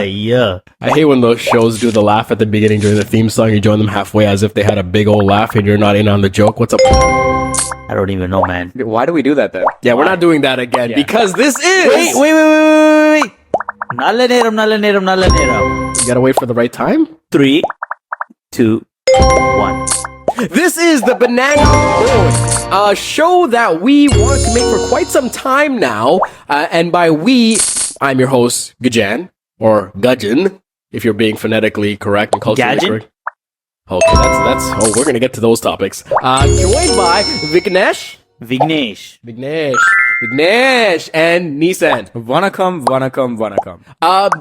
Yeah. I hate when those shows do the laugh at the beginning during the theme song. You join them halfway as if they had a big old laugh and you're not in on the joke. What's up? I don't even know, man. Why do we do that then? Yeah, we're not doing that again because this is... Wait. Nalla neram. You gotta wait for the right time. 3, 2, 1. This is the Banana Boys, a show that we wanted to make for quite some time now. And by we, I'm your host, Gajan, or Gudgeon, if you're being phonetically correct and culturally Gadget? correct. Okay, that's we're gonna get to those topics. Joined by Vignesh, and Nissan. Vanakkam.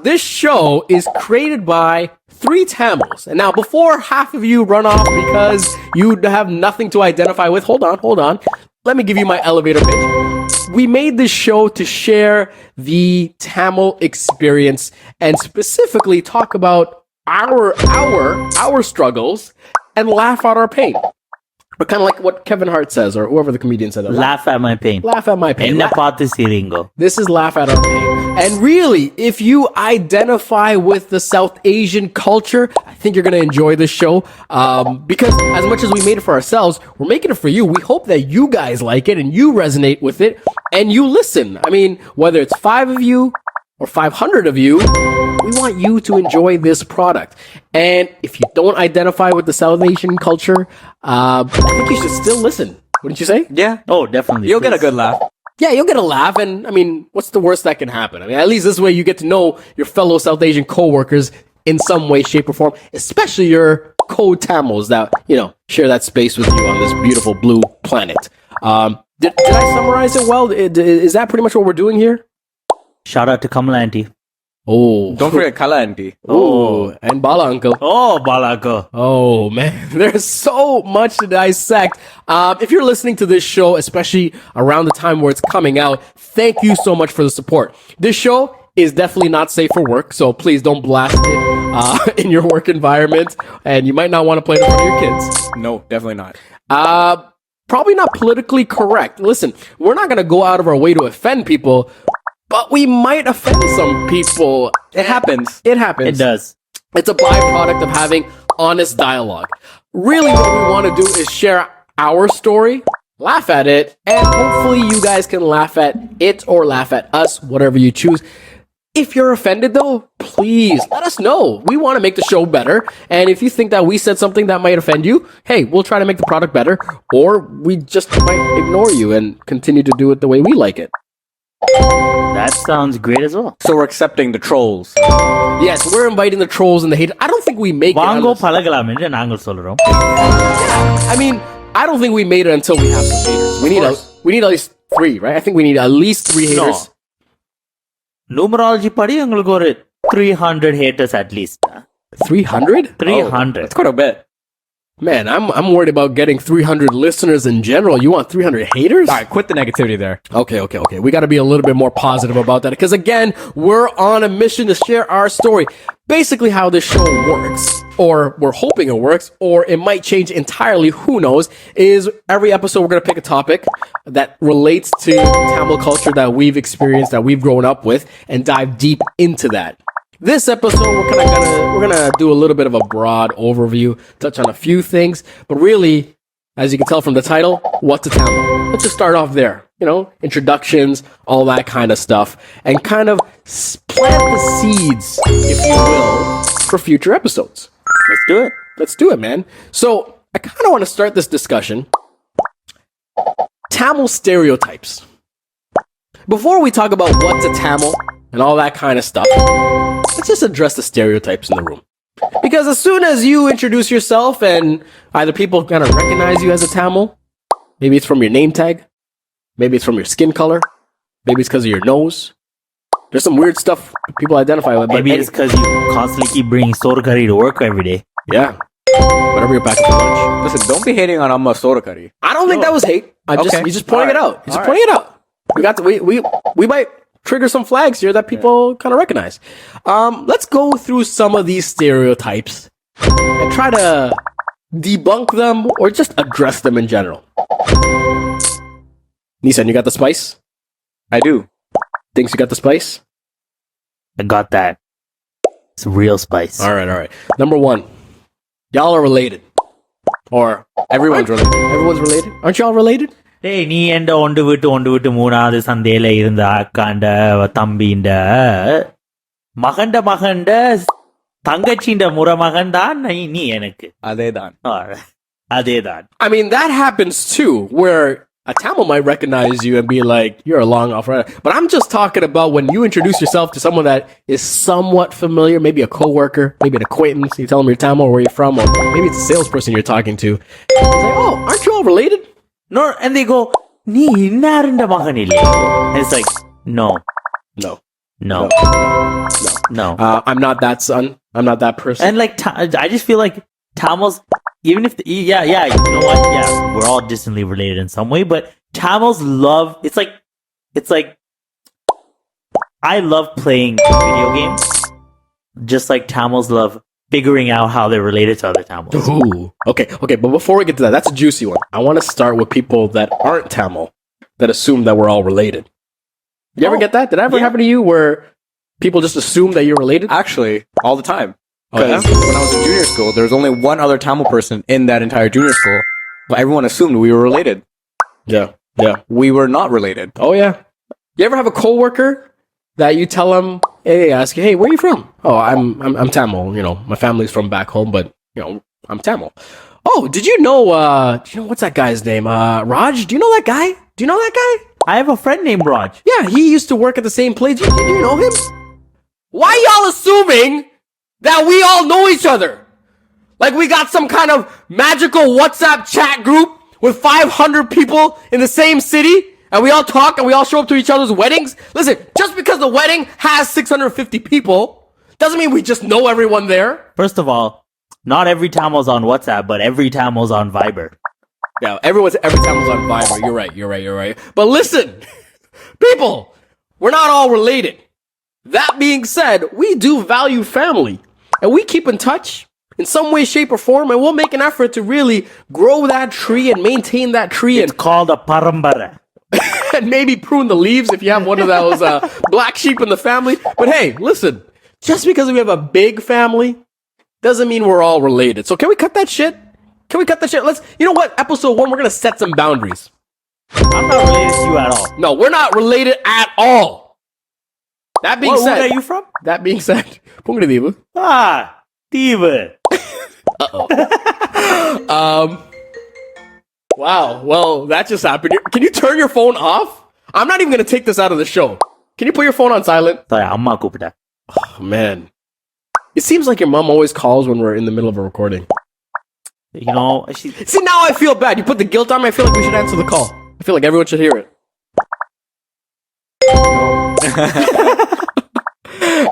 This show is created by 3 Tamils. And now, before half of you run off because you have nothing to identify with, hold on. Let me give you my elevator pitch. We made this show to share the Tamil experience and specifically talk about our struggles and laugh at our pain. But kind of like what Kevin Hart says, or whoever the comedian said. Laugh at my pain. Laugh at my pain. Enna paathu siringo. This is laugh at our pain. And really, if you identify with the South Asian culture, I think you're going to enjoy this show. Because as much as we made it for ourselves, we're making it for you. We hope that you guys like it and you resonate with it and you listen. I mean, whether it's 5 of you or 500 of you, we want you to enjoy this product. And if you don't identify with the South Asian culture, I think you should still listen. Wouldn't you say? Yeah. Oh, definitely. You'll get a good laugh. Yeah, you'll get a laugh. And I mean, what's the worst that can happen? I mean, at least this way you get to know your fellow South Asian co-workers in some way, shape, or form, especially your co-Tamils that, share that space with you on this beautiful blue planet. Did I summarize it well? Is that pretty much what we're doing here? Shout out to Kamala auntie. Oh. Don't forget Kala auntie. Oh, and Bala uncle. Oh, Balako. Oh, man. There's so much to dissect. If you're listening to this show, especially around the time where it's coming out, thank you so much for the support. This show is definitely not safe for work, so please don't blast it in your work environment, and you might not want to play it in front of your kids. No, definitely not. Probably not politically correct. Listen, we're not going to go out of our way to offend people, but we might offend some people. It happens. It happens. It does. It's a byproduct of having honest dialogue. Really, what we want to do is share our story, laugh at it, and hopefully you guys can laugh at it or laugh at us, whatever you choose. If you're offended, though, please let us know. We want to make the show better. And if you think that we said something that might offend you, hey, we'll try to make the product better. Or we just might ignore you and continue to do it the way we like it. That sounds great as well. So we're accepting the trolls. Yes, we're inviting the trolls and the haters. I don't think we make Vango it. palagalam என்று நாங்கள் சொல்றோம். I mean, I don't think we made it until we have some haters. We need at least 3, right? I think we need at least 3 haters. Numerology படி உங்களுக்கு ஒரு 300 haters at least. 300? 300. That's quite a bit. Man, I'm worried about getting 300 listeners in general. You want 300 haters? All right, quit the negativity there. Okay. We got to be a little bit more positive about that. Because again, we're on a mission to share our story. Basically how this show works, or we're hoping it works, or it might change entirely, who knows, is every episode we're going to pick a topic that relates to Tamil culture that we've experienced, that we've grown up with, and dive deep into that. This episode, we're gonna do a little bit of a broad overview, touch on a few things, but really, as you can tell from the title, what's a Tamil? Let's just start off there. Introductions, all that kind of stuff, and kind of plant the seeds, if you will, for future episodes. Let's do it, man. So, I kind of want to start this discussion. Tamil stereotypes. Before we talk about what's a Tamil and all that kind of stuff, let's just address the stereotypes in the room. Because as soon as you introduce yourself and either people kind of recognize you as a Tamil, maybe it's from your name tag, maybe it's from your skin color, maybe it's because of your nose. There's some weird stuff people identify with. Maybe it's because you constantly keep bringing soda curry to work every day. Yeah. Whatever you're packing for lunch. Listen, don't be hating on Amma soda curry. I don't think that was hate. He's just pointing it out. He's just pointing it out. We might trigger some flags here that people kind of recognize. Let's go through some of these stereotypes and try to debunk them or just address them in general. Nissan, you got the spice? I do. Thinks you got the spice? I got that. It's real spice. All right. Number one, y'all are related. Or Everyone's related. everyone's related? Aren't y'all related? டேய் நீ என்ட ஒண்டு விட்டு மூணாவது சந்தையில இருந்த அக்காண்ட தம்பிண்ட மகண்ட தங்கச்சிண்ட முறமகன் தான் நீ எனக்கு அதேதான். அதேதான். I mean, that happens too, where a Tamil might recognize you and be like, you're a long off rider. But I'm just talking about when you introduce yourself to someone that is somewhat familiar, maybe a coworker, maybe an acquaintance. You tell them you're Tamil, where you're from, or maybe it's a salesperson you're talking to. It's like, oh, aren't you all related? No, and they go, நீ இன்னாருண்ட மகன் இல்லையா? And it's like, no. I'm not that son. I'm not that person. And like, I just feel like Tamils, even if, you know what? Yeah, we're all distantly related in some way, but Tamils love, it's like, I love playing video games, just like Tamils love figuring out how they're related to other Tamils. Ooh. Okay, but before we get to that, that's a juicy one. I want to start with people that aren't Tamil, that assume that we're all related. You ever get that? Did that ever happen to you where people just assume that you're related? Actually, all the time. Oh, yeah? Because when I was in junior school, there was only one other Tamil person in that entire junior school. But everyone assumed we were related. Yeah. We were not related. Oh, yeah. You ever have a coworker that you tell them, hey, ask you, hey, where are you from? Oh, I'm Tamil. You know, my family's from back home, but you know, I'm Tamil. Oh, did you know what's that guy's name? Raj? Do you know that guy? Do you know that guy? I have a friend named Raj. Yeah, he used to work at the same place. Do you know him? Why y'all assuming that we all know each other? Like we got some kind of magical WhatsApp chat group with 500 people in the same city, and we all talk and we all show up to each other's weddings? Listen, just because the wedding has 650 people doesn't mean we just know everyone there. First of all, not every Tamil's on WhatsApp, but every Tamil's on Viber. Yeah, every time was on Viber. You're right. But listen, people, we're not all related. That being said, we do value family, and we keep in touch in some way, shape, or form, and we'll make an effort to really grow that tree and maintain that tree It's called a parambara. and maybe prune the leaves if you have one of those black sheep in the family. But hey, listen, just because we have a big family doesn't mean we're all related. So can we cut that shit? Let's, you know what? Episode 1, we're going to set some boundaries. I'm not related to you at all. No, we're not related at all. That being said, where are you from? That being said, Pungadivu. Diva. Wow. Well, that just happened. Can you turn your phone off? I'm not even going to take this out of the show. Can you put your phone on silent? Sorry, amma கூப்பிட்டா. Oh, man. It seems like your mom always calls when we're in the middle of a recording. You know, See, now I feel bad. You put the guilt on me. I feel like we should answer the call. I feel like everyone should hear it.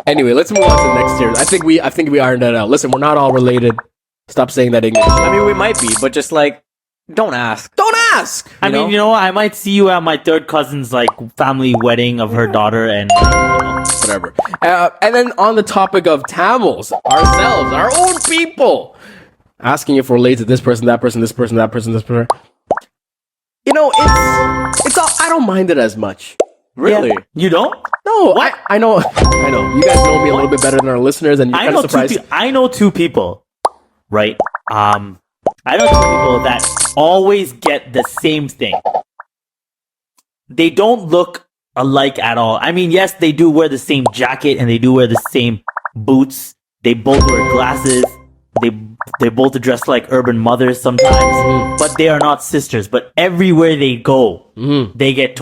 Anyway, let's move on to the next tier. I think we ironed that out. Listen, we're not all related. Stop saying that English. I mean, we might be, but just like, don't ask. Don't ask! I mean, you know, I might see you at my third cousin's like family wedding of her daughter, and Whatever. And then on the topic of Tamils, ourselves, our own people, asking if we're related to this person, that person, this person, that person, this person. You know, it's all, I don't mind it as much. Really? Yeah. You don't? No, I know. You guys know me a little bit better than our listeners, and you're kind of surprised. I know two people, right? I know two people that always get the same thing. They don't look alike at all. I mean, yes, they do wear the same jacket and they do wear the same boots. They both wear glasses. They both dress like urban mothers sometimes, but they are not sisters. But everywhere they go, they get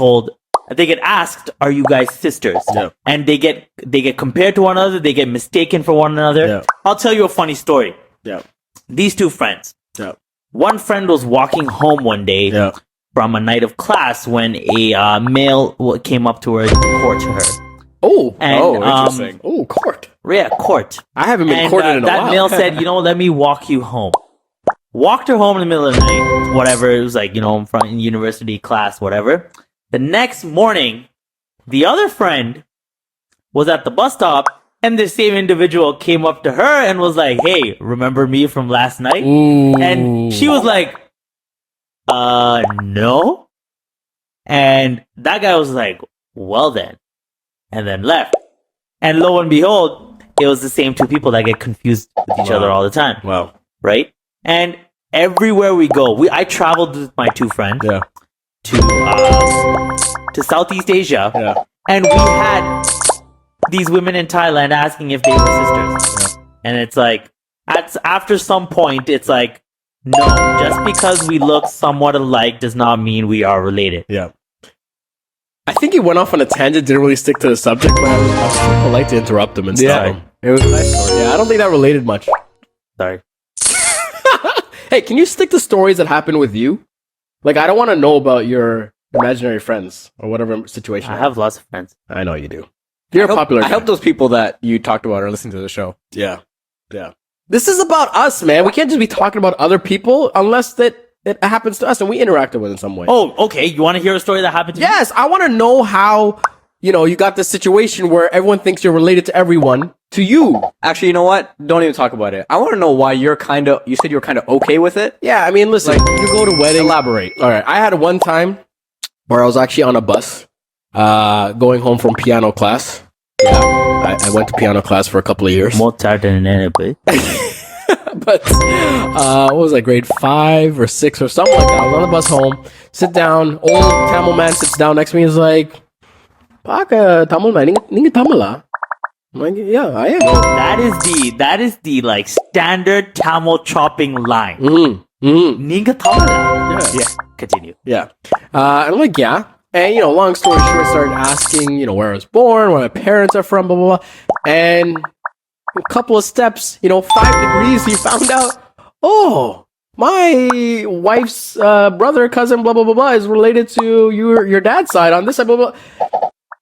asked, "Are you guys sisters?" Yeah. And they get compared to one another. They get mistaken for one another. Yeah. I'll tell you a funny story. Yeah. These two friends. Yeah. One friend was walking home one day from a night of class when a male came up to her and courted her. Oh, And, interesting. Court. Yeah, court. I haven't been And courted in a that while. male said, you know, let me walk you home. Walked her home in the middle of the night, whatever. It was like, you know, in front in university class, whatever. The next morning, the other friend was at the bus stop, and the same individual came up to her and was like, hey, remember me from last night? Ooh. And she was like, no. And that guy was like, well then. And then left. And lo and behold, it was the same two people that get confused with each other all the time. Wow. Right? And everywhere we go, I traveled with my two friends Yeah. to Southeast Asia. Yeah. And we had these women in Thailand asking if they were sisters. And it's like, after some point, it's like, no, just because we look somewhat alike does not mean we are related. Yeah. I think he went off on a tangent, didn't really stick to the subject, but I was polite to interrupt him and stuff. Yeah. It was a nice story. Yeah, I don't think that related much. Sorry. Hey, can you stick to stories that happen with you? Like, I don't want to know about your imaginary friends or whatever situation. I have lots of friends. I know you do. You're a popular I guy. hope those people that you talked about are listening to the show. Yeah. Yeah. This is about us, man. We can't just be talking about other people unless that it happens to us and we interacted with it in some way. Oh, okay. You want to hear a story that happened to me? Yes, I want to know how, you got this situation where everyone thinks you're related to everyone, to you. Actually, you know what? Don't even talk about it. I want to know why you said you're kind of okay with it. Yeah, I mean, listen, you go to weddings. Elaborate. All right, I had one time where I was actually on a bus going home from piano class. Yeah, I went to piano class for a couple of years. Mozart and anybody. But what was I, grade 5 or 6 or something like that. I was on the bus home, sit down, old Tamil man sits down next to me and is like, Paka Tamil man, ninga Tamil ah? I'm like, yeah, I am. That is the like standard Tamil chopping line. Mm-hmm. Mm-hmm. Ninga Tamala. Yeah. Continue. Yeah. And I'm like, yeah. And, long story short, started asking, where I was born, where my parents are from, blah, blah, blah. And a couple of steps, 5 degrees, he found out, oh, my wife's brother, cousin, blah, blah, blah, blah, is related to your dad's side on this side, blah, blah.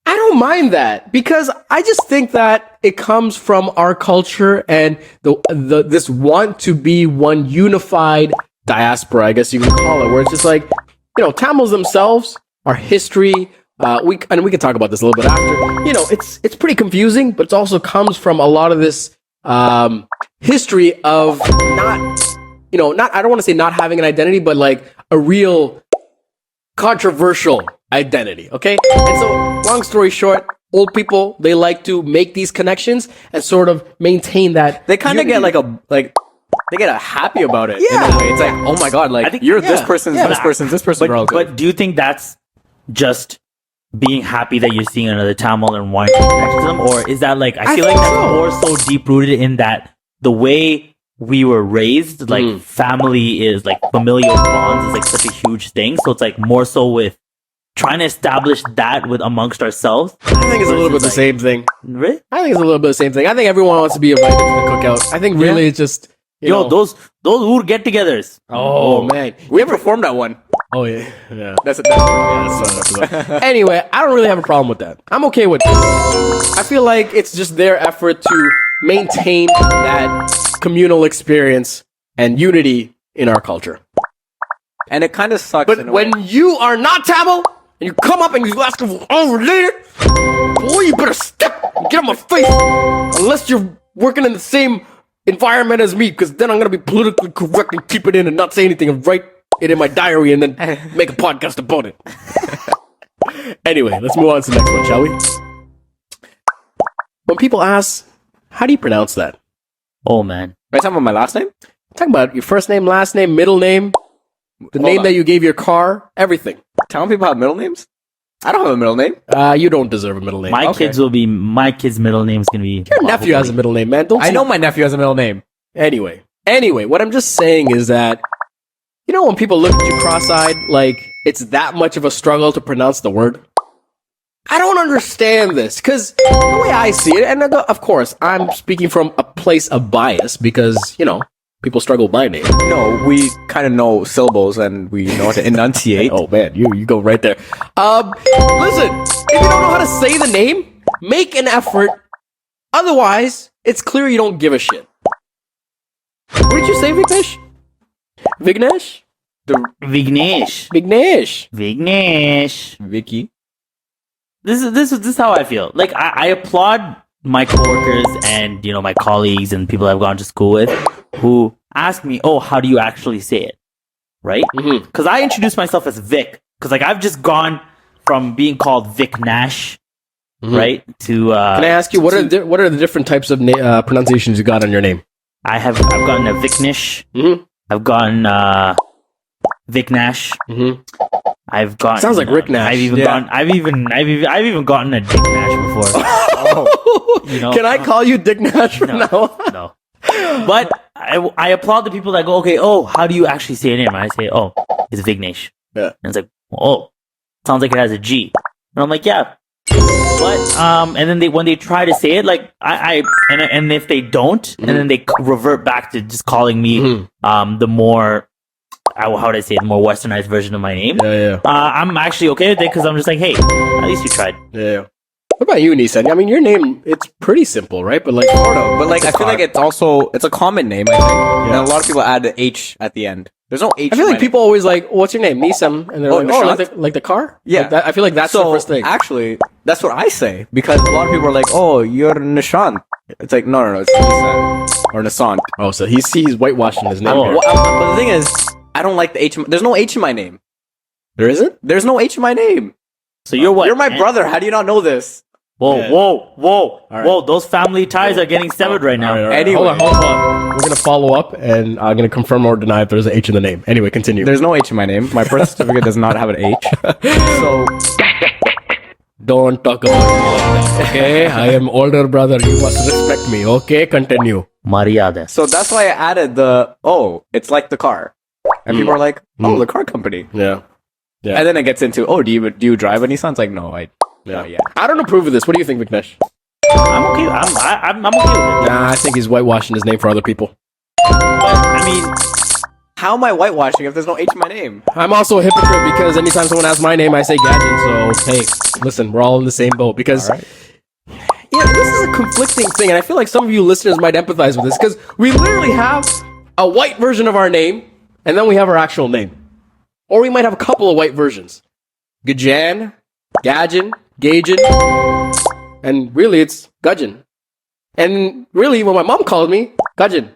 I don't mind that because I just think that it comes from our culture and this want to be one unified diaspora, I guess you can call it, where it's just like, Tamils themselves, our history, we can talk about this a little bit after. It's pretty confusing, but it also comes from a lot of this history of not I don't want to say not having an identity, but like a real controversial identity. Okay, and so long story short, old people, they like to make these connections and sort of maintain that. They kind of get they get happy about it. Yeah. In a way. It's like, oh my god, like this person's this person's this person's relative. But do you think that's just being happy that you're seeing another Tamil and wanting to connect to them, or is that like I feel like that's more so deep rooted in that the way we were raised, like family is like familial bonds is like such a huge thing. So it's like more so with trying to establish that with amongst ourselves. I think it's a little bit the same thing. Really? I think it's a little bit the same thing. I think everyone wants to be invited to the cookout. I think really it's just those Ur get-togethers. Oh man, we ever performed that one. Oh yeah. That's Anyway, I don't really have a problem with that. I'm okay with it. I feel like it's just their effort to maintain that communal experience and unity in our culture. And it kind of sucks. But when you are not Tamil and you come up and you ask for unrelated, boy, you better step and get on my face. Unless you're working in the same environment as me, because then I'm gonna be politically correct and keep it in and not say anything and write it in my diary and then make a podcast about it. Anyway, let's move on to the next one, shall we? When people ask, how do you pronounce that? Oh man. Are you talking about my last name? Talking about your first name, last name, middle name, the name that you gave your car, everything. Telling people have middle names? I don't have a middle name. You don't deserve a middle name. My kid's middle name is gonna be Your nephew has a middle name, man. I know my nephew has a middle name. Anyway, what I'm just saying is that, when people look at you cross-eyed, like, it's that much of a struggle to pronounce the word? I don't understand this, because the way I see it, and of course, I'm speaking from a place of bias, because, people struggle with my name. No, we kind of know syllables and we know how to enunciate. Oh man, you go right there. Listen, if you don't know how to say the name, make an effort. Otherwise, it's clear you don't give a shit. What did you say, Vignesh? Vignesh? Vignesh. Vicky. This is how I feel. Like I applaud my coworkers and my colleagues and people I've gone to school with who ask me, "Oh, how do you actually say it?" Right? Because I introduce myself as Vic. Because like I've just gone from being called Vic Nash, right? To Can I ask you what are the different types of pronunciations you got on your name? I've gotten a Vic Nish. I've gotten Vic Nash. I've gotten Sounds like Rick Nash. I've even gotten a Dick Nash before. You know, Can I call you Dick Nash from now on? no. But I applaud the people that go, okay, oh, how do you actually say your name? And I say, oh, it's Vignesh. Yeah. And it's like, oh, sounds like it has a G. And I'm like, yeah. But and then when they try to say it, like and if they don't, and then they revert back to just calling me the more how would I say it, the more westernized version of my name. Yeah. I'm actually okay with it because I'm just like, hey, at least you tried. Yeah. What about you, Nissan? I mean, your name, it's pretty simple, right? But like, Sort of, but like I feel like it's a common name. I think, and a lot of people add the H at the end. There's no H. I feel like people always like, what's your name? Nissan. And they're like, Nishant. like the car? Yeah. Like that, I feel like that's the first thing. Actually, that's what I say because a lot of people are like, "Oh, you're Nishant." It's like, no, it's Nissan or Nisant. Oh, so he's whitewashing his name. here. But the thing is, I don't like the H. There's no H in my name. There isn't? There's no H in my name. So you're what? You're my brother. How do you not know this? Whoa! Those family ties are getting severed right now. All right. Anyway. Hold on. We're going to follow up and I'm going to confirm or deny if there's an H in the name. Anyway, continue. There's no H in my name. My birth certificate does not have an H. So Don't talk about me like that, okay? I am older brother. You must respect me, okay? Continue. Mariada. So that's why I added it's like the car. And people are like, oh, the car company. Yeah. And then it gets into, do you drive a Nissan? It's like, no, yeah. I don't approve of this. What do you think, Vignesh? I'm okay. I'm okay with it. Nah, I think he's whitewashing his name for other people. But, I mean, how am I whitewashing if there's no H in my name? I'm also a hypocrite because anytime someone asks my name, I say Gadget. So, hey, listen, we're all in the same boat because... All right. Yeah, this is a conflicting thing, and I feel like some of you listeners might empathize with this because we literally have a white version of our name, and then we have our actual name. Or we might have a couple of white versions. Gajan, Gajin, Gajin, and really it's Gudgeon. And really, when my mom called me, Gudgeon.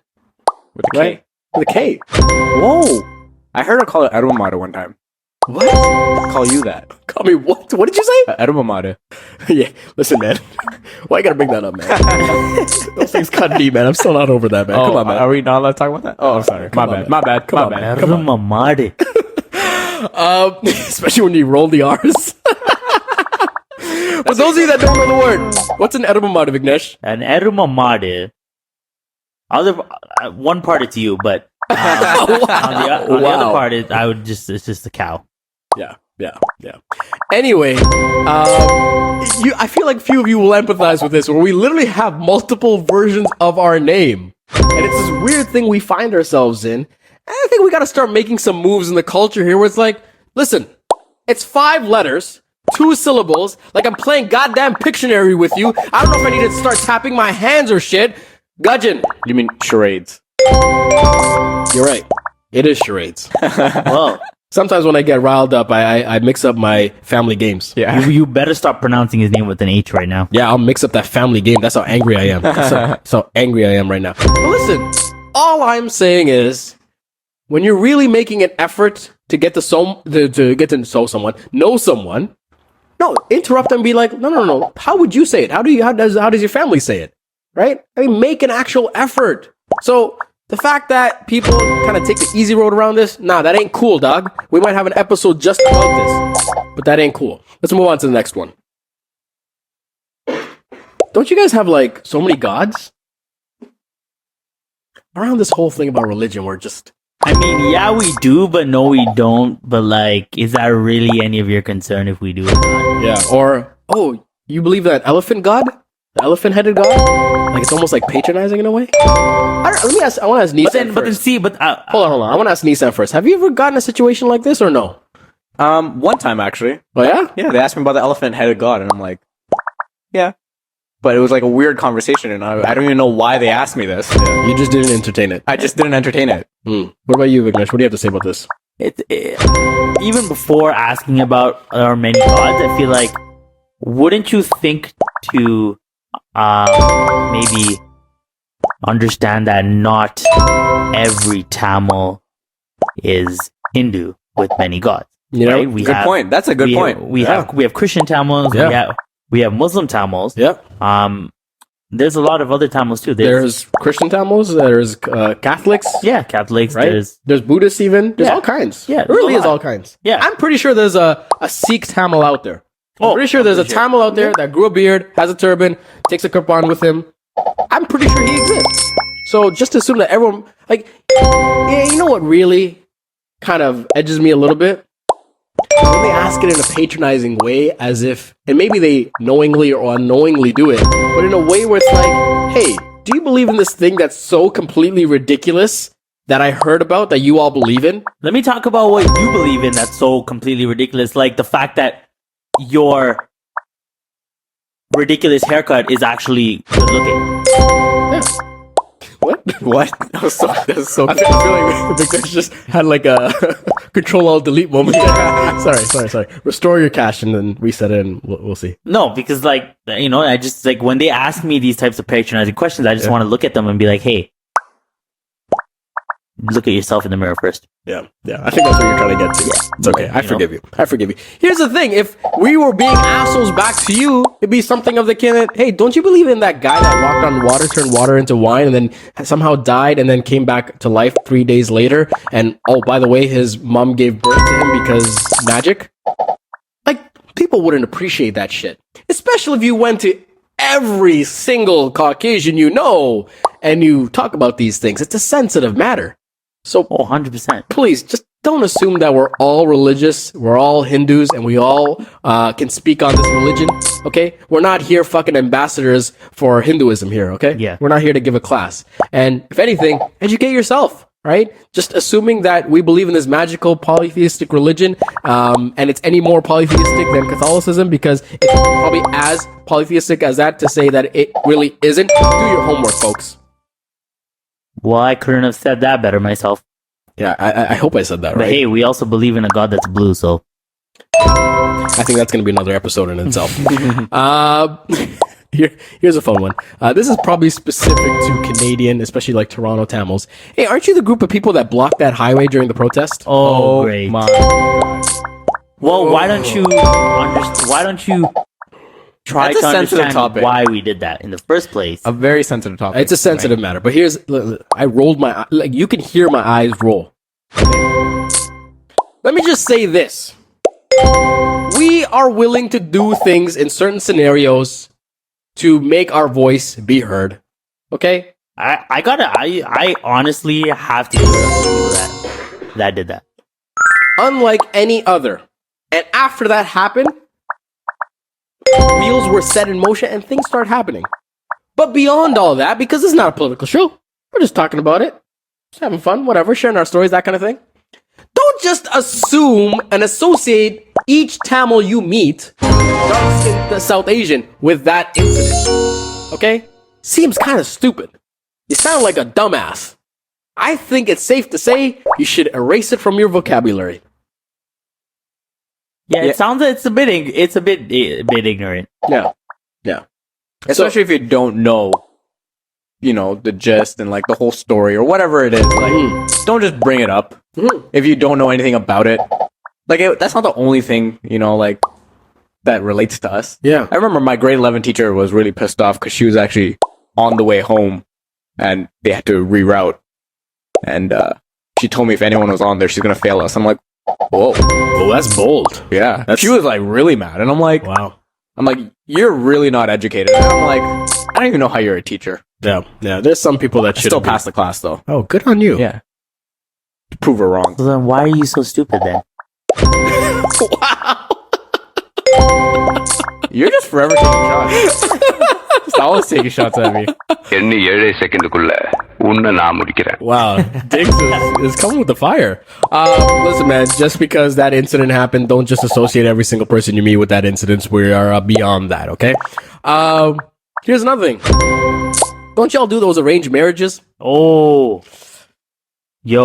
With a K. Right? With a K. Whoa. I heard her call it Erumamada one time. What? Call you that. Call me what? What did you say? Erumamada. Yeah, listen, man. Why you gotta bring that up, man? Those things cut deep, man. I'm still not over that, man. Come on, man. Are we not allowed to talk about that? Oh, I'm sorry. My bad. Come on, man. Erumamade. Especially when you roll the R's. For those of you that don't know the word, what's an edamamada, Vignesh? An erumamade. One part it's you, but on the other part it's just the cow. Yeah. Anyway, I feel like few of you will empathize with this, where we literally have multiple versions of our name, and it's this weird thing we find ourselves in. And I think we got to start making some moves in the culture here, where it's like, listen, it's 5 letters, 2 syllables, like I'm playing goddamn Pictionary with you. I don't know if I need to start tapping my hands or shit. Gudgeon. You mean charades? You're right. It is charades. Whoa. Sometimes when I get riled up, I mix up my family games. Yeah. You better stop pronouncing his name with an H right now. Yeah, I'll mix up that family game. That's how angry I am. That's how angry I am right now. But listen, all I'm saying is, when you're really making an effort to get to know someone, no, interrupt and be like, no. How would you say it? How does your family say it? Right? I mean, make an actual effort. So the fact that people kind of take the easy road around this, that ain't cool, dog. We might have an episode just about this, but that ain't cool. Let's move on to the next one. Don't you guys have like so many gods? Around this whole thing about religion, we're just... I mean, yeah, we do, but no, we don't. But like, is that really any of your concern if we do or not? Yeah. Or, you believe that elephant god? The elephant-headed god? Like, it's almost like patronizing in a way? I want to ask Nissan first. Hold on. I want to ask Nissan first. Have you ever gotten a situation like this or no? One time actually. Oh, yeah? Yeah, they asked me about the elephant-headed god, and I'm like, yeah. But it was like a weird conversation, and I don't even know why they asked me this. You just didn't entertain it. I just didn't entertain it. What about you, Vignesh? What do you have to say about this? Even before asking about our many gods, I feel like, wouldn't you think to maybe understand that not every Tamil is Hindu with many gods? You know, right? We Good point. That's a good point. We have Christian Tamils. Yeah. We have Muslim Tamils. Yep. There's a lot of other Tamils too. There's Christian Tamils. There's Catholics. yeah, Catholics. Right. There's Buddhists even. There's Yeah. all kinds. Yeah, There really there's is a lot. all kinds. Yeah. I'm pretty sure there's a Sikh Tamil out there. I'm Oh, pretty sure there's a Tamil out there that grew a beard, has a turban, takes a kirpan with him. I'm pretty sure he exists. So just assume that everyone, like, yeah, you know what really kind of edges me a little bit? When they ask it in a patronizing way, as if, and maybe they knowingly or unknowingly do it, but in a way where it's like, hey, do you believe in this thing that's so completely ridiculous that I heard about that you all believe in? Let me talk about what you believe in that's so completely ridiculous. Like the fact that your ridiculous haircut is actually good looking. What? What? That was so I feel like Victor's just had like a Control-Alt-Delete moment. Sorry. Restore your cache and then reset it and we'll see. No, because like, you know, I just like when they ask me these types of patronizing questions, I just want to look at them and be like, hey, look at yourself in the mirror first. Yeah. I think that's what you're trying to get to. Yeah. It's okay. Like, I forgive you. Here's the thing. If we were being assholes back to you, it'd be something of the kind of, hey, don't you believe in that guy that walked on water, turned water into wine, and then somehow died and then came back to life 3 days later? And, oh, by the way, his mom gave birth to him because magic? Like, people wouldn't appreciate that shit. Especially if you went to every single Caucasian you know and you talk about these things. It's a sensitive matter. So, Oh, 100%. please just don't assume that we're all religious, we're all Hindus, and we all can speak on this religion, okay? We're not here fucking ambassadors for Hinduism here, okay? Yeah. We're not here to give a class. And if anything, educate yourself, right? Just assuming that we believe in this magical polytheistic religion, and it's any more polytheistic than Catholicism because it's probably as polytheistic as that to say that it really isn't. Do your homework, folks. Well, I couldn't have said that better myself. Yeah, I hope I said that But right. hey, we also believe in a God that's blue, so. I think that's going to be another episode in itself. Here's a fun one. This is probably specific to Canadian, especially like Toronto Tamils. Hey, aren't you the group of people that blocked that highway during the protest? Oh, great. my God. Well, why don't you try That's to a sensitive understand topic. why we did that in the first place? A very sensitive topic. It's a sensitive matter, but I rolled my like you can hear my eyes roll. Let me just say this. We are willing to do things in certain to make our voice be heard. Okay? I honestly have to give it up to people that did that. Unlike any other. And after that happened, wheels were set in motion and things start happening. But beyond all that, because it's not a political show, we're just talking about it. Just having fun, whatever, sharing our stories, that kind of thing. Don't just assume and associate each Tamil you meet, dark-skinned South Asian, with that incident. Okay? Seems kind of stupid. You sound like a dumbass. I think it's safe to say you should erase it from your vocabulary. Yeah, it sounds it's a bit ignorant. Yeah. Especially if you don't know, you know, the gist and like the whole story or whatever it is. Like, don't just bring it up if you don't know anything about it. Like, that's not the only thing, you know, like that relates to us. Yeah. I remember my grade 11 teacher was really pissed off because she was actually on the way home and they had to reroute. And she told me if anyone was on there, she's gonna fail us. I'm like, whoa, Oh, that's bold. yeah. That's- She was like really mad, and I'm like, you're really not educated. And I'm like, I don't even know how you're a teacher. Yeah. There's some people that I should still pass the class though. Oh, good on you. Yeah, to prove her wrong. So then why are you so stupid then? You're just forever taking shots. Just always taking shots at me. எண்ணி 7 செகண்டுக்குள்ள உன்னை நான் முடிக்கிறேன். Wow, Diggs is coming with the fire. Listen, man, just because that incident happened, don't just associate every single person you meet with that incident. We are beyond that, okay? Here's another thing. Don't y'all do those arranged marriages? Oh. Yo.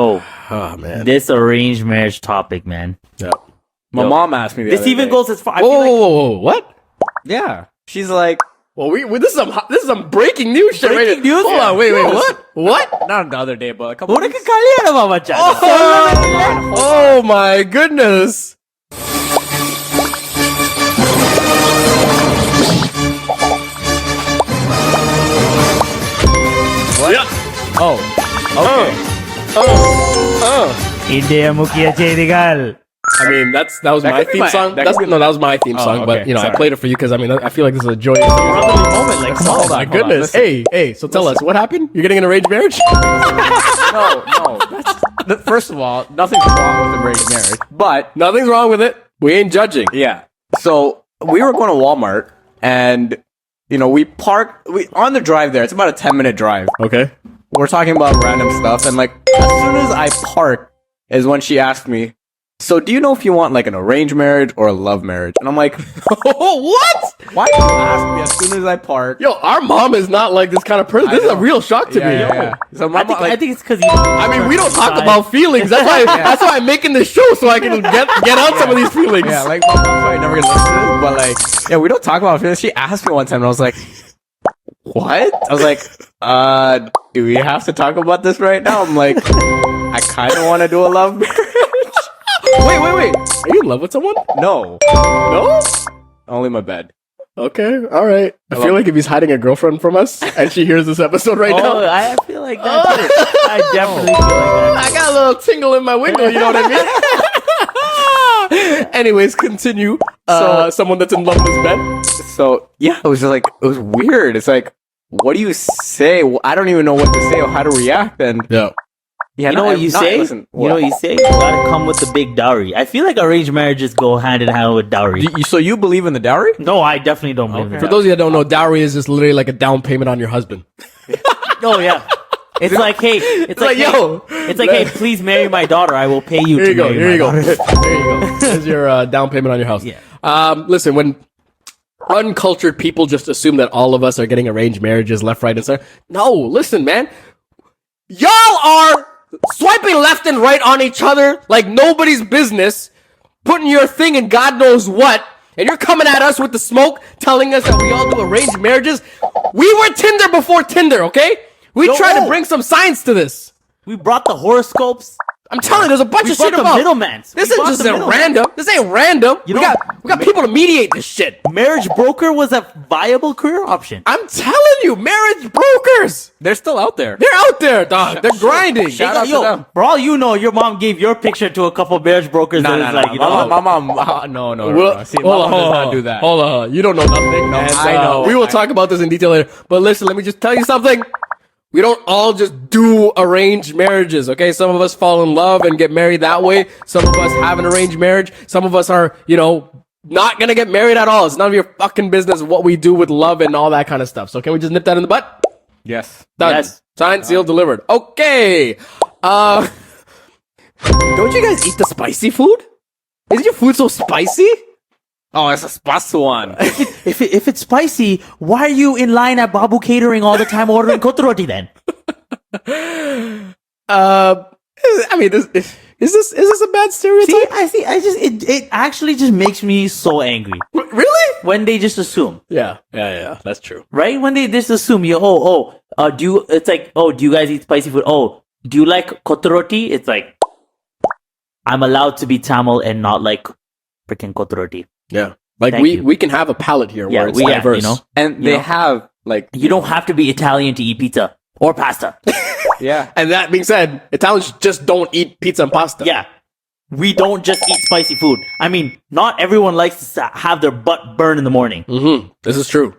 Oh, man. This arranged marriage topic, man. Yeah. My mom asked me the This other even day. goes as far. I Whoa, feel like whoa, whoa, what? Yeah, she's like, Well, this is some breaking news shit right Breaking here. news? Hold on, wait, What? what? not the other day, but a couple. உனக்கு கல்யாணமா மச்சான்? Oh my goodness. இன்றைய முக்கிய செய்திகள். I mean, that was my could be theme song. that That was my theme song, but okay, you know, I sorry. played it for you because I mean, I feel like this is a joyous Brotherly moment, like come Oh on. my goodness! Hey, so tell us what happened. You're getting an arranged marriage? No. First of all, nothing's wrong with arranged marriage. But Nothing's wrong with it. We ain't judging. yeah, so we were going to Walmart, and you know, we parked on the drive there. It's about a 10-minute drive. Okay. We're talking about random stuff, and like as soon as I park is when she asked me, "So do you know if you want like an arranged marriage or a love marriage?" And I'm like, What? "Why do you ask me as soon as I park?" Yo, our mom is not like this kind of person. This is a know. real shock to me. Yeah. So my mom, I think it's because you. I mean, we don't talk about feelings. That's why I'm making this show so I can get out some of these feelings. yeah, like my mom's probably never gonna listen to this, but like, yeah, we don't talk about feelings. She asked me one time, and I was like, "What?" I was like, do we have to talk about this right now?" I'm like, I kind of want to do a love marriage. Wait. Are you in love with someone? No, No? only my bed. Okay, all right. I feel like if he's hiding a girlfriend from us and she hears this episode right now, Oh, I feel like that. Too. I definitely feel like that. I got a little tingle in my window, you know what I mean? Anyways, continue. Someone that's in love with his bed. So yeah, it was just like it was weird. It's like, what do you say? Well, I don't even know what to say or how to react. And Yeah. yeah, You know what you say? Listen, You know what you say? You gotta come with the big dowry. I feel like arranged marriages go hand in hand with dowry. So you believe in the dowry? No, I definitely don't believe in For that. those of you that don't know, dowry is just literally like a down payment on your husband. Oh yeah. It's like, hey, it's like, like, hey, yo, it's like, hey, please marry my daughter. I will pay you Here to you go. marry Here my you go. daughter. There you go. There's your down payment on your house. Yeah. Listen, when uncultured people just assume that all of us are getting arranged marriages left, right, and center. No, listen, man. Y'all are swiping left and right on each other like nobody's business, putting your thing in God knows what, and you're coming at us with the smoke, telling us that we all do arranged marriages. We were Tinder before Tinder, okay? We Yo, tried to oh. bring some science to this. We brought the horoscopes. I'm telling you, there's a bunch We of shit brought the about middlemans. This We is brought just the a middleman. random. This ain't random. You we know- got people to mediate this shit. Marriage broker was a viable career option. I'm telling you, marriage brokers. They're still out there. They're out there, dog. They're grinding. Shout out to Yo, them. for all you know, your mom gave your picture to a couple of marriage brokers. No, that no, is no. like, you know, My mom, no. Well, See, my mom does not do that. Hold on. You don't know nothing. No, And, I know. We will talk about this in detail later. But listen, let me just tell you something. We don't all just do arranged marriages, okay? Some of us fall in love and get married that way. Some of us have an arranged marriage. Some of us are, you know, not gonna get married at all. It's none of your fucking business what we do with love and all that kind of stuff. So can we just nip that in the butt? Yes. Done. Yes. Signed, sealed, delivered. Okay. Don't you guys eat the spicy food? Isn't your food so spicy? Oh, it's a spicy one. if it's spicy, why are you in line at Babu Catering all the time ordering kotroti then? I mean, is this a bad stereotype? It actually just makes me so angry Really? when they just assume, Yeah. That's true. right? When they just assume you, it's like, oh, do you guys eat spicy food? Oh, do you like kotroti? It's like, I'm allowed to be Tamil and not like freaking kotroti. Yeah. Like Thank you. we can have a palate here where it's diverse. you know, And they know? have like you don't have to be Italian to eat pizza or pasta. yeah. And that being said, Italians just don't eat pizza and pasta. Yeah. We don't just eat spicy food. I mean, not everyone likes to have their butt burn in the morning. This is true.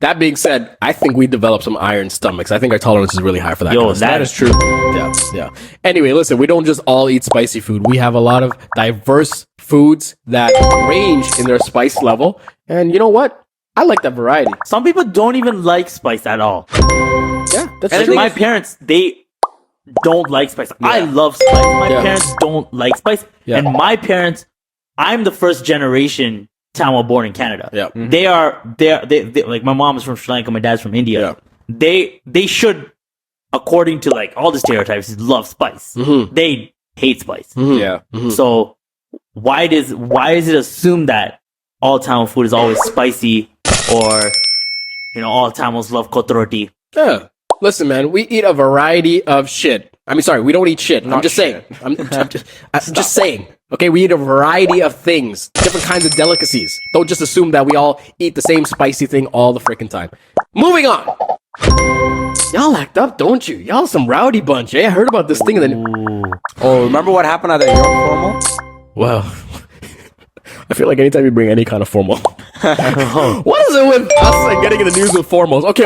That being said, I think we develop some iron stomachs. I think our tolerance is really high for that. Yo, kind of stuff. that is true. Yeah. Anyway, listen, we don't just all eat spicy food. We have a lot of diverse foods that range in their spice level. And you know what? I like that variety. Some people don't even like spice at all. Yeah, that's And true. my parents, they don't like spice. I love spice. My Yeah. parents don't like spice. Yeah. And my parents, I'm the first generation Tamil born in Canada. Yeah. They like my mom is from Sri Lanka, my dad's from India. Yeah. They should, according to like all the stereotypes, love spice. They hate spice. Yeah. So why is it assumed that all Tamil food is always spicy, or you know, all Tamils love kotroti? Yeah. Listen, man, we eat a variety of shit. I mean, sorry, we don't eat shit. I'm Not just saying. shit. I'm just saying. Okay, we eat a variety of things, different kinds of delicacies. Don't just assume that we all eat the same spicy thing all the freaking time. Moving on. Y'all act up, don't you? Y'all some rowdy bunch, eh? I heard about this thing and then... Ooh. Oh, remember what happened at that York formal? Well, I feel like anytime you bring any kind of formal... What is it with us like, getting in the news with formals? Okay.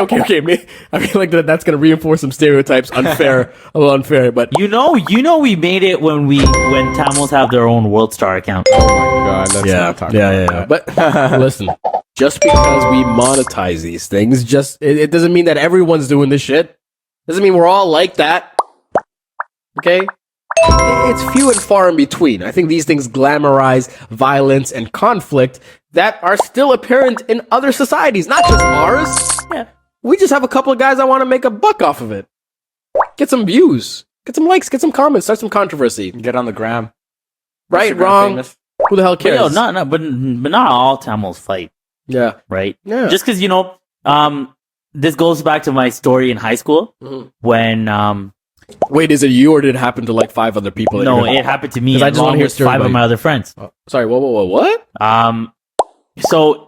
I feel like that's going to reinforce some stereotypes. Unfair. A little unfair, but... You know, we made it when Tamils have their own World Star account. Oh my god, let's not talk about that. But listen, just because we monetize these things, it doesn't mean that everyone's doing this shit. Doesn't mean we're all like that. Okay? It's few and far in between. I think these things glamorize violence and conflict that are still apparent in other societies, not just ours. Yeah. We just have a couple of guys that want to make a buck off of it. Get some views, get some likes, get some comments, start some controversy. Get on the gram. Right, Instagram wrong. famous. Who the hell But, cares? but not all Tamils fight, Yeah. right? Yeah. Just because this goes back to my story in high school when Wait, is it you or did it happen to like 5 other people? that no, you're- it happened to me 'Cause I just along wanna hear a with story 5 about of you. my other friends. Sorry, what? So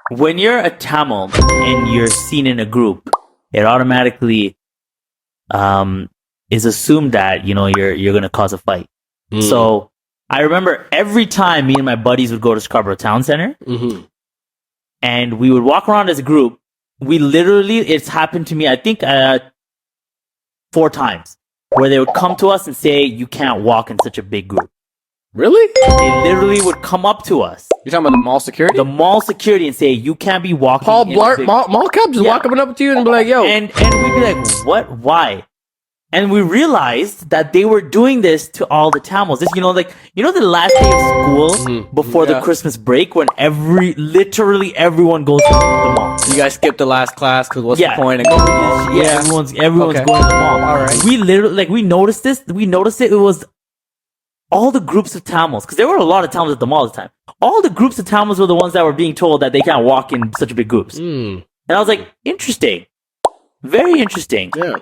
when you're a Tamil and you're seen in a group, it automatically is assumed that you're gonna cause a fight. So I remember every time me and my buddies would go to Scarborough Town Center and we would walk around as a group. It's happened to me, I think 4 times, where they would come to us and say, "You can't walk in such a big group." Really? They literally would come up to us, You're talking about the mall security? the mall security, and say, "You can't be walking." Paul in a Blart, big-" mall cop just Yeah. walking up to you and be like, yo. and we'd be like, "What? Why?" And we realized that they were doing this to all the Tamils. This, the last day of school before the Yeah. Christmas break, when literally everyone goes to the mall. You guys skipped the last class because what's Yeah. the point? And go to the mall? Yeah, everyone's Okay. going to the mall. All right. We literally we noticed this. We noticed it. It was all the groups of Tamils, because there were a lot of Tamils at the mall at the time. All the groups of Tamils were the ones that were being told that they can't walk in such big groups. And I was like, interesting, very interesting. Yeah.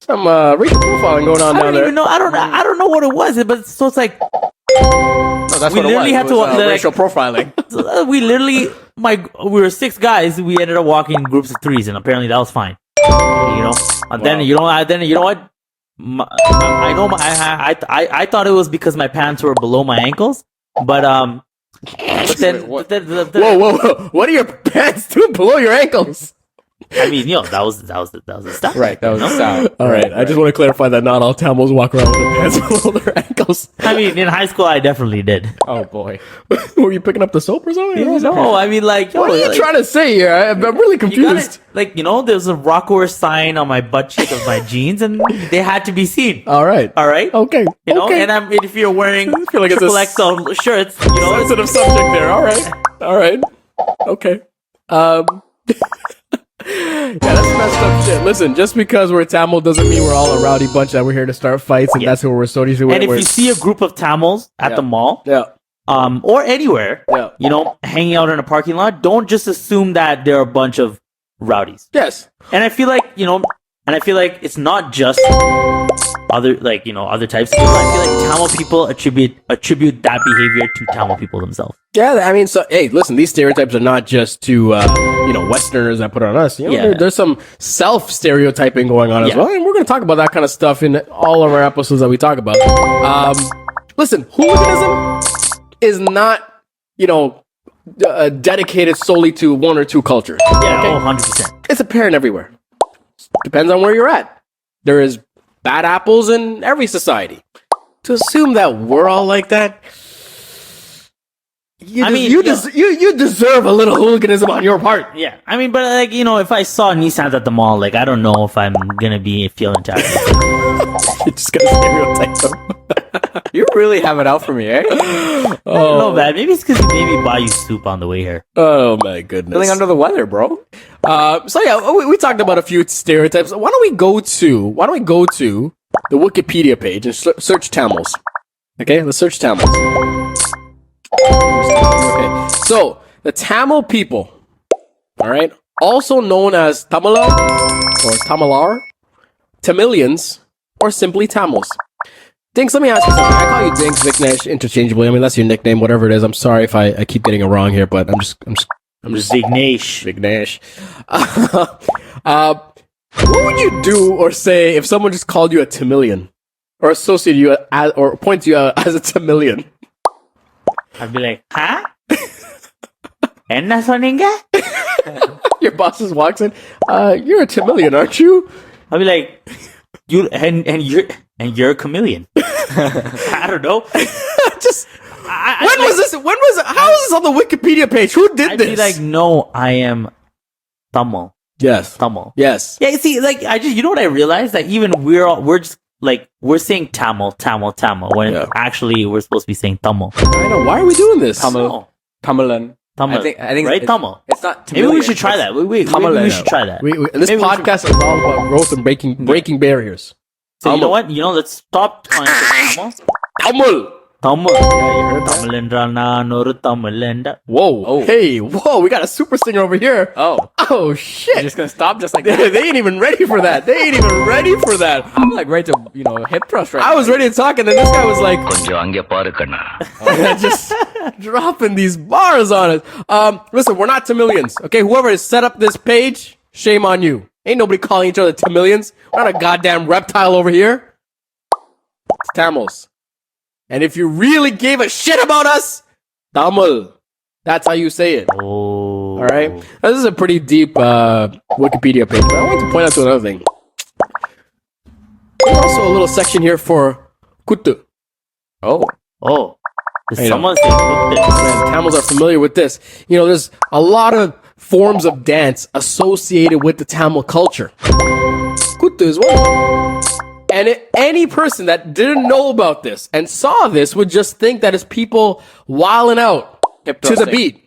Some racial profiling going on I down don't there. even know. I don't know what it was, but so it's like No, that's we what literally it had was. to, It was, like- racial profiling. we literally we were 6 guys. We ended up walking in groups of 3s, and apparently that was fine. And then you know what? I thought it was because my pants were below my ankles, but then what? Whoa. What are your pants doing below your ankles? I mean, that was the stuff, Right, that was the sound. All right. I just want to clarify that not all Tamils walk around with their pants below their ankles. I mean, in high school, I definitely did. Oh boy. Were you picking up the soap or something? No, I mean, like, What are you like, trying to say here? I'm really you confused. gotta, there's a Rockaware sign on my butt cheek of my jeans, and they had to be seen. All right. All right. Okay. Okay. And if you're wearing feel like it's a triple XL shirts, it's sensitive subject there. All right. Okay. Yeah, that's messed up shit. Listen, just because we're Tamil doesn't mean we're all a rowdy bunch that we're here to start fights and that's who we're so used to. and if you see a group of Tamils at the mall, yeah, or anywhere, Yeah. hanging out in a parking lot, don't just assume that they're a bunch of rowdies. yes, And I feel like, it's not just other types of people. I feel like Tamil people attribute that behavior to Tamil people themselves. yeah. I mean, so hey, listen, these stereotypes are not just to Westerners that put it on us. There's some self stereotyping going on as Yeah. well, and we're going to talk about that kind of stuff in all of our episodes that we talk about. Listen, hooliganism is not dedicated solely to one or two cultures. Yeah, 100%. It's apparent everywhere. Depends on where you're at. There is bad apples in every society. To assume that we're all like that, you deserve a little hooliganism on your part. Yeah, I mean, but if I saw Nissans at the mall, I don't know if I'm gonna be feeling taxed. You just gotta stereotype them. You really have it out for me, eh? I don't know, man. Maybe it's because he made me buy you soup on the way here. Oh my goodness. Feeling under the weather, bro. So yeah, we talked about a few stereotypes. Why don't we go to the Wikipedia page and search Tamils? Okay, let's search Tamils. Okay, so the Tamil people, all right, also known as Tamila or Tamilar, Tamilians, or simply Tamils. Dinks, let me ask you something. I call you Dinks, Viknesh, interchangeably. I mean, that's your nickname, whatever it is. I'm sorry if I keep getting it wrong here, but I'm just Vignesh. Vignesh. What would you do or say if someone just called you a Tamilian? Or associated you as, or points you out as a Tamilian? I'd be like, huh? Enna sonninga? Your boss just walks in. You're a Tamilian, aren't you? I'd be like, you and you're a chameleon. I don't know. Just when was this? When was? How is this on the Wikipedia page? Who did I'd this? be like, no, I am Tamil. yes, Tamil. yes. Yeah, you see, like you know what I realized, that even we're just like we're saying Tamil when Yeah. actually we're supposed to be saying Tamil. I know. Why are we doing this? Tamil. No, Tamalan. Tamil. I think right, it's, Tamil. It's not. Maybe we Tamilian. should try that. Maybe Tamalan. we should try that. This Maybe we podcast is all about growth and breaking barriers. So you know what? Let's stop calling it Tamil. Tamil. Tamil. Yeah, you heard Tamil என்றால் நான் ஒரு தமிழ் என்ற. Whoa. Oh. Hey. Whoa. We got a super singer over here. Oh, Oh shit. you're just gonna stop just like they that. ain't even ready for that. They ain't even ready for that. I'm like ready to hip thrust right I was ready to talk, and then this guy was like கொஞ்சம் அங்கே பாரு கண்ணா just dropping these bars on us. Listen, we're not Tamilians, okay? Whoever has set up this page, shame on you. Ain't nobody calling each other Tamilians. We're not a goddamn reptile over here. It's Tamils. And if you really gave a shit about us, Tamil. That's how you say it. Oh. All right. Now, this is a pretty deep Wikipedia page, but I want to point out to another thing. There's also a little section here for kuttu. Oh, Oh. Did I know. someone say put Man, Tamils are familiar with this. There's a lot of forms of dance associated with the Tamil culture. Kuttu is one of them. And any person that didn't know about this and saw this would just think that it's people wilding out hip to the thrusting. beat.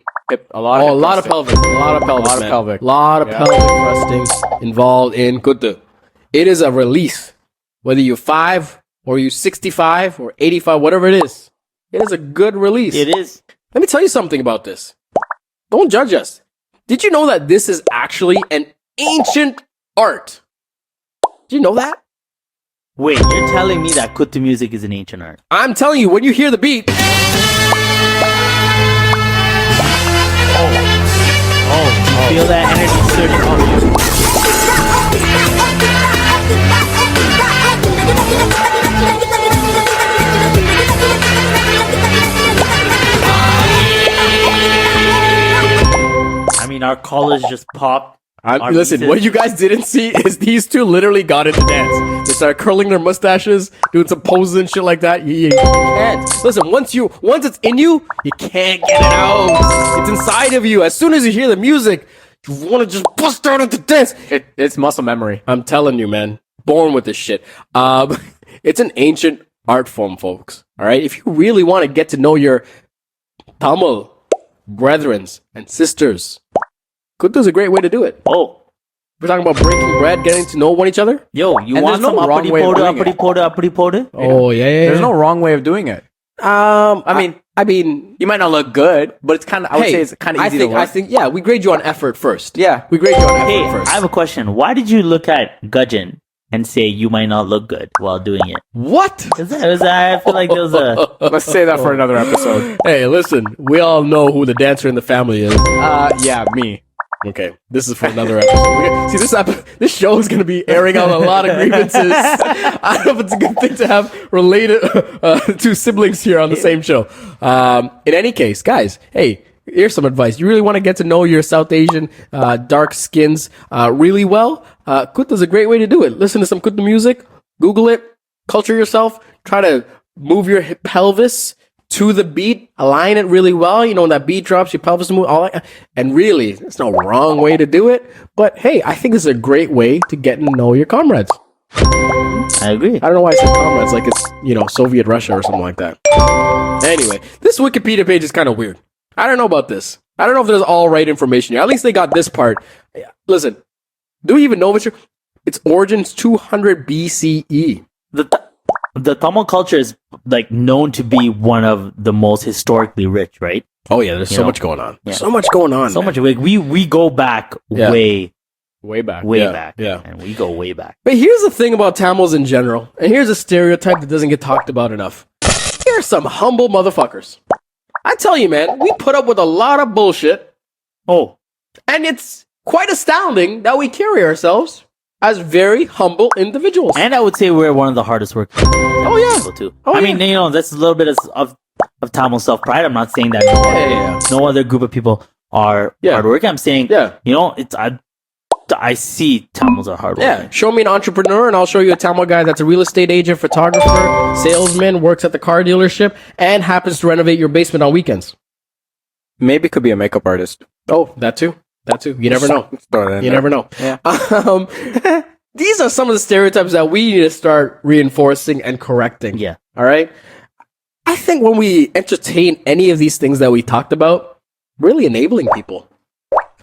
A lot. Oh, hip a lot of thrusting. pelvic. A lot of pelvic. lot of man. pelvic. lot of Yeah. pelvic thrusting involved in kuttu. It is a release. Whether you're 5 or you 65 or 85, whatever it is. It is a good release. It is. Let me tell you something about this. Don't judge us. Did you know that this is actually an ancient art? Did you know that? Wait, you're telling me that kuttu music is an ancient art? I'm telling you, when you hear the beat, Oh, you feel that energy surging off you? I mean, our collars just popped. Our listen, pieces- what you guys didn't see is these two literally got into dance. They started curling their mustaches, doing some poses and shit like that. You can't. Listen, once it's in you, you can't get it out. It's inside of you. As soon as you hear the music, you want to just bust out into dance. It's muscle memory. I'm telling you, man. Born with this shit. It's an ancient art form, folks. All right? If you really want to get to know your Tamil brethrens and sisters, kuttu is a great way to do it. Oh, We're talking about breaking bread, getting to know one each other. yo, you And want there's some no wrong uppity way of poda, doing it. uppity poda, uppity poda? Oh, yeah. There's no wrong way of doing it. I mean, You might not look good, but it's kind of. I would say it's kind of easy to I learn. think, yeah, we grade you on effort first. Yeah. We grade you on effort Hey, first. I have a question. Why did you look at Gudgeon and say you might not look good while doing it? What? I feel like there was a... Let's say that for another episode. Hey, listen, we all know who the dancer in the family is. Yeah, me. Okay, this is for another episode. See, this show is going to be airing out a lot of grievances. I don't know if it's a good thing to have related two siblings here on the same show. In any case, guys, hey, here's some advice. You really want to get to know your South Asian dark skins really well? Kuttu is a great way to do it. Listen to some Kuttu music, Google it, culture yourself, try to move your pelvis to the beat, align it really well. When that beat drops, your pelvis move, all that. And really, there's no wrong way to do it. But hey, I think it's a great way to get to know your comrades. I agree. I don't know why I said comrades, like it's, Soviet Russia or something like that. Anyway, this Wikipedia page is kind of weird. I don't know about this. I don't know if there's all right information here. At least they got this part. Listen, do we even know if its origins 200 BCE? The Tamil culture is like known to be one of the most historically rich, right? Oh yeah, there's so know, much going on. yeah. So much going on. So man. much. Like, we go back Yeah. way Way back. Yeah. And we go way back. But here's the thing about Tamils in general, and here's a stereotype that doesn't get talked about enough. Here's some humble motherfuckers. I tell you, man, we put up with a lot of bullshit, Oh, and it's quite astounding that we carry ourselves as very humble individuals. And I would say we're one of the hardest working people too. Oh, I mean, that's a little bit of Tamil self-pride. I'm not saying that no other group of people are hardworking. I'm saying, it's I see Tamils are hardworking. Yeah, show me an entrepreneur and I'll show you a Tamil guy that's a real estate agent, photographer, salesman, works at the car dealership, and happens to renovate your basement on weekends. Maybe could be a makeup artist. Oh, that too. You never know. You never know. Yeah. These are some of the stereotypes that we need to start reinforcing and correcting. Yeah. All right? I think when we entertain any of these things that we talked about, really enabling people.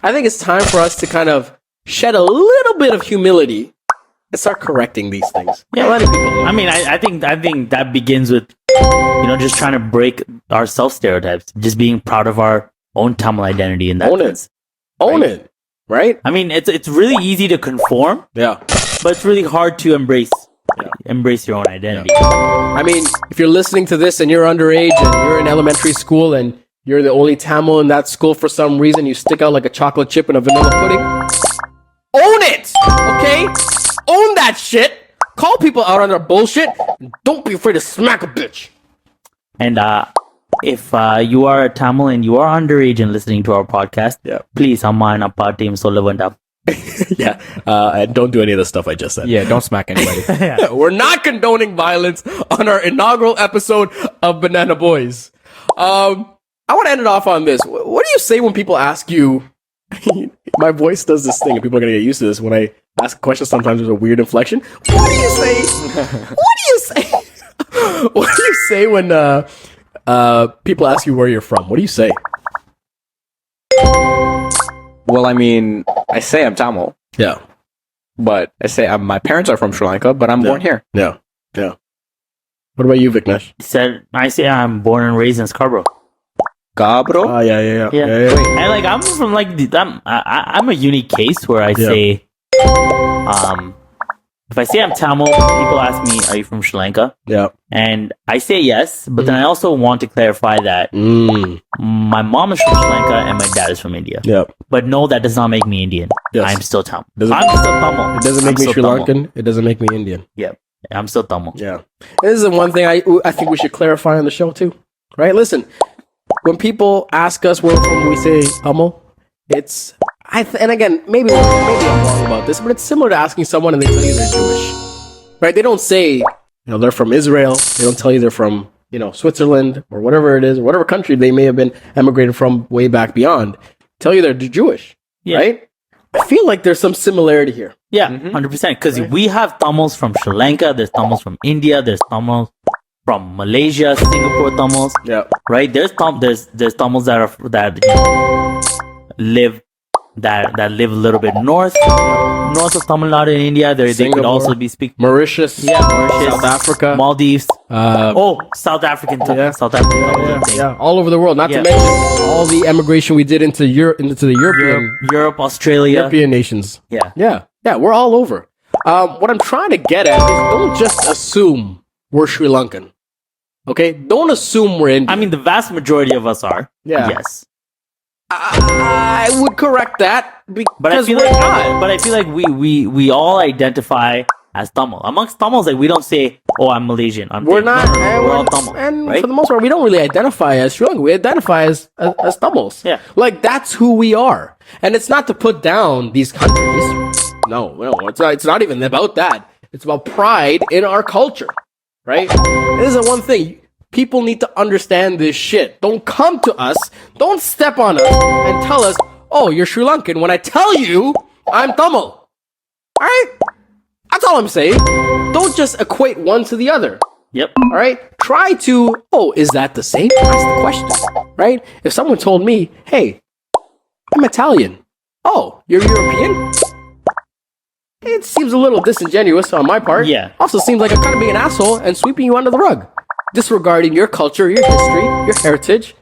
I think it's time for us to kind of shed a little bit of humility and start correcting these things. Yeah, letting people know. I mean, I think that begins with just trying to break our self stereotypes, just being proud of our own Tamil identity in that sense. Own it, right? I mean, it's really easy to conform, Yeah. but it's really hard to embrace your own identity. I mean, if you're listening to this and you're underage and you're in elementary school and you're the only Tamil in that school for some reason, you stick out like a chocolate chip in a vanilla pudding. Own it, okay? Own that shit. Call people out on their bullshit. And don't be afraid to smack a bitch. And if you are a Tamil and you are underage and listening to our podcast, please, Amma and Appa team solla vandam. Yeah, and don't do any of the stuff I just said. Yeah, don't smack anybody. We're not condoning violence on our inaugural episode of Banana Boys. I want to end it off on this. What do you say when people ask you? My voice does this thing, and people are going to get used to this. When I ask a question, sometimes there's a weird inflection. What do you say? What do you say when people ask you where you're from? What do you say? Well, I mean, I say I'm Tamil, Yeah. but I say my parents are from Sri Lanka, but I'm born here. Yeah. What about you, Viknesh? I say I'm born and raised in Scarborough. Cabro? Yeah. And like I'm from I'm a unique case where I say if I say I'm Tamil, people ask me, "Are you from Sri Lanka?" Yeah. And I say yes, but then I also want to clarify that my mom is from Sri Lanka and my dad is from India. Yeah. But no, that does not make me Indian. Yes. I'm still Tamil. I'm still Tamil. It doesn't make I'm me still Sri Tamil. Lankan. It doesn't make me Indian. Yeah, I'm still Tamil. Yeah. This is the one thing I think we should clarify on the show too. Right? Listen, when people ask us where we're from, we say Tamil. It's and again, maybe I'm wrong about this, but it's similar to asking someone and they tell you they're Jewish. Right? They don't say, they're from Israel. They don't tell you they're from, Switzerland or whatever it is, or whatever country they may have been emigrated from way back beyond. Tell you they're Jewish. Yeah. Right? I feel like there's some similarity here. Yeah, 100%. Because we have Tamils from Sri Lanka, there's Tamils from India, there's Tamils from Malaysia, Singapore Tamils. Yeah. Right? There's Tamils that live a little bit north of Tamil Nadu in India. They could also be speaking Mauritius. Mauritius, South Africa. Maldives. South African. South African. Yeah, all over the world. Not to mention all the emigration we did into the Europe, Australia, European nations. Yeah. We're all over. What I'm trying to get at is don't just assume we're Sri Lankan. Okay, don't assume we're Indian. I mean, the vast majority of us are. Yeah. Yes. I would correct that because But I feel like we all identify as Tamil. Amongst Tamils, like we don't say, "Oh, I'm Malaysian." We're not. We're all Tamil, and right? for the most part, we don't really identify as Sri Lankan. We identify as Tamils. Yeah. Like that's who we are, and it's not to put down these countries. No, it's not even about that. It's about pride in our culture, right? This is the one thing. People need to understand this shit. Don't come to us, don't step on us, and tell us, "Oh, you're Sri Lankan," when I tell you I'm Tamil. Alright? That's all I'm saying. Don't just equate one to the other. Yep. Alright? Try to, is that the same? That's the question. Right? If someone told me, "Hey, I'm Italian." "Oh, you're European?" It seems a little disingenuous on my part. Yeah. Also seems like I'm kind of being an asshole and sweeping you under the rug, disregarding your culture, your history, your heritage,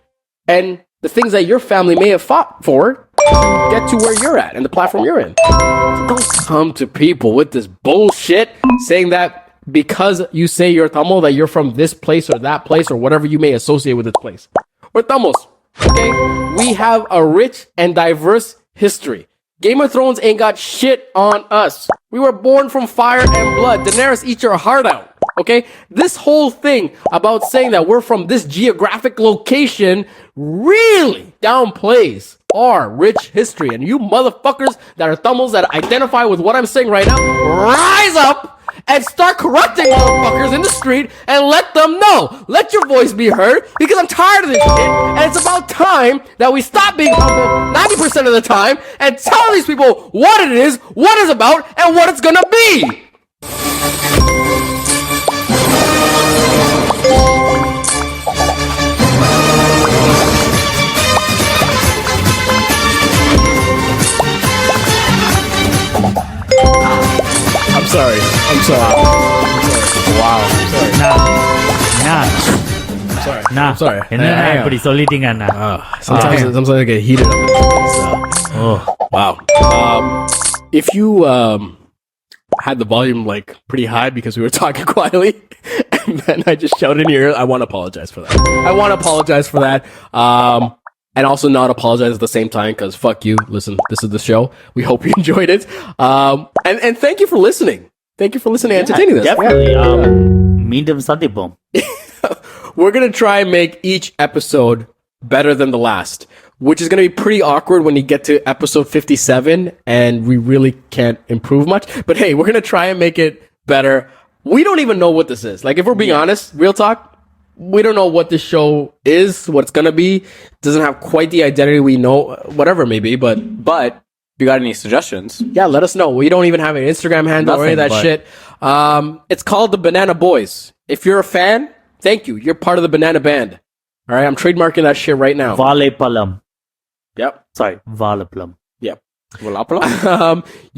and the things that your family may have fought for to get to where you're at and the platform you're in. So don't come to people with this bullshit saying that because you say you're Tamil, that you're from this place or that place or whatever you may associate with this place. We're Tamils, okay? We have a rich and diverse history. Game of Thrones ain't got shit on us. We were born from fire and blood. Daenerys, eat your heart out. Okay? This whole thing about saying that we're from this geographic location really downplays our rich history. And you motherfuckers that are thumbs that identify with what I'm saying right now, rise up and start correcting motherfuckers in the street and let them know. Let your voice be heard because I'm tired of this shit. And it's about time that we stop being humble 90% of the time and tell these people what it is, what it's about, and what it's gonna be. I'm sorry. Wow. I'm sorry. Nah. I'm sorry. என்ன இப்படி சொல்லிட்டீங்க அண்ணா? Sometimes I get heated up. Oh. Wow. If you had the volume like pretty high because we were talking quietly, and then I just shouted in your ear, I want to apologize for that. And also not apologize at the same time because fuck you. Listen, this is the show. We hope you enjoyed it. And thank you for listening. Thank you for listening and entertaining us. Definitely. மீண்டும் சந்திப்போம். We're going to try and make each episode better than the last, which is going to be pretty awkward when you get to episode 57 and we really can't improve much. But hey, we're going to try and make it better. We don't even know what this is. Like, if we're being honest, real talk, we don't know what this show is, what it's going to be. Doesn't have quite the identity we know, whatever it may be, but if you got any suggestions, yeah, let us know. We don't even have an Instagram handle or any of that shit. It's called the Banana Boys. If you're a fan, thank you. You're part of the Banana Band. All right, I'm trademarking that shit right now. Valepalam. Yep. Sorry, Valepalam. Yep.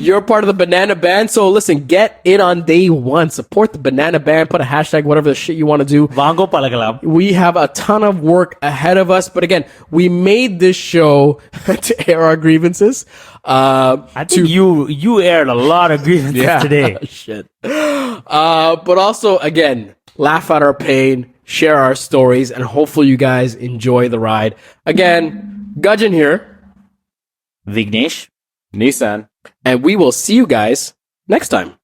You're part of the Banana Band, so listen, get in on day one. Support the Banana Band. Put a hashtag, whatever the shit you want to do. Vango palagalam. We have a ton of work ahead of us, but again, we made this show to air our grievances. I think you aired a lot of grievances today. Shit. But also, again, laugh at our pain, share our stories, and hopefully you guys enjoy the ride. Again, Gudgeon here. Vignesh. Nissan. And we will see you guys next time.